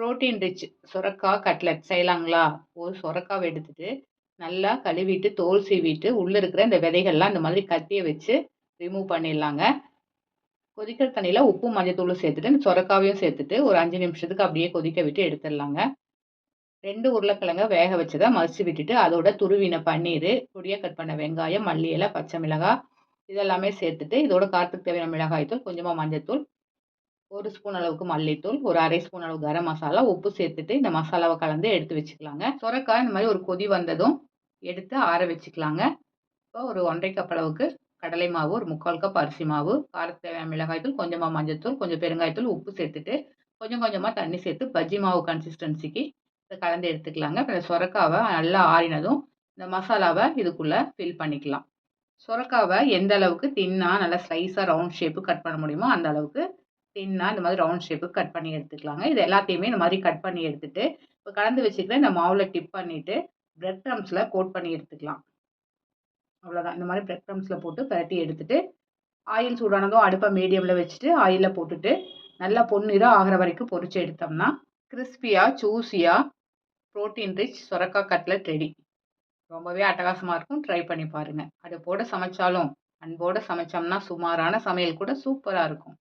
Protein rich சொரக்கா cutlet செய்யலாங்களா? ஒரு சொரக்காவ எடுத்துட்டு, நல்லா கழுவிட்டு, தோல் சீவிட்டு, உள்ள இருக்கிற இந்த விதைகள்லாம் இந்த மாதிரி கத்திய வச்சு ரிமூவ் பண்ணிடலாங்க. கொதிக்கிற தண்ணீல உப்பும், மஞ்சத்தூளும் சேர்த்துட்டு, இந்த சொரக்காவையும் சேர்த்துட்டு, ஒரு 5 நிமிஷத்துக்கு அப்படியே கொதிக்க விட்டு எடுத்துடலாங்க. 2 உருளைக்கிழங்க வேக வச்சத மசிச்சு விட்டுட்டு, அதோட துருவின பன்னீரு, பொடியா கட் பண்ண வெங்காயம், மல்லி இலை, பச்சை மிளகாய் இதெல்லாமே சேர்த்துட்டு, இதோட காரத்துக்கு தேவையான மிளகாய் தூள், கொஞ்சமா மஞ்சத்தூள், 1 ஸ்பூன் அளவுக்கு மல்லித்தூள், ஒரு 1/2 ஸ்பூன் அளவு கரம் மசாலா, உப்பு சேர்த்துட்டு இந்த மசாலாவ கலந்து எடுத்து வச்சுக்கலாங்க. சொரக்காய் இந்த மாதிரி ஒரு கொதி வந்ததும் எடுத்து ஆற வச்சுக்கலாங்க. இப்போ ஒரு 1 1/2 கப் அளவுக்கு கடலை மாவு, ஒரு 3/4 கப் அரிசி மாவு, காரத்துக்கு தேவையான மிளகாய் தூள், கொஞ்சமா மஞ்சத்தூள், கொஞ்சம் பெருங்காயத்தூள், உப்பு சேர்த்துட்டு, கொஞ்சம் கொஞ்சமா தண்ணி சேர்த்து பஜ்ஜி மாவு கன்சிஸ்டன்சிக்கு இத கலந்து எடுத்துக்கலாங்க. இப்ப இந்த சொரக்காவ நல்லா ஆறினதும், இந்த மசாலாவ இதுக்குள்ள ஃபில் பண்ணிக்கலாம். சொரக்காவ எந்த அளவுக்கு தின்னா நல்லா ஸ்லைஸா ரவுண்ட் ஷேப்புக்கு கட் பண்ண முடியுமோ, அந்த அளவுக்கு தின்னா இந்த மாதிரி ரவுண்ட் ஷேப்புக்கு கட் பண்ணி எடுத்துக்கலாங்க. இது எல்லாத்தையுமே இந்த மாதிரி கட் பண்ணி எடுத்துட்டு, இப்ப கலந்து வச்சுக்கிற இந்த மாவுல டிப் பண்ணிட்டு, பிரெட் கிரம்ப்ஸ்ல கோட் பண்ணி எடுத்துக்கலாம். அவ்வளோதான். இந்த மாதிரி பிரெட் கிரம்ப்ஸ்ல போட்டு பெரட்டி எடுத்துட்டு, ஆயில் சூடானதும் அடுப்ப மீடியம்ல வச்சுட்டு, ஆயில்ல போட்டுட்டு, நல்லா பொன்னிறம் ஆகுற வரைக்கும் பொரிச்சு எடுத்தோம்னா, கிரிஸ்பியா, ஜூஸியா, புரோட்டீன் ரிச் சொரக்கா கட்லட் ரெடி. ரொம்பவே அட்டகாசமா இருக்கும். ட்ரை பண்ணி பாருங்க. அடுப்போட சமைச்சாலும், அன்போட சமைச்சோம்னா, சுமாரான சமையல் கூட சூப்பரா இருக்கும்.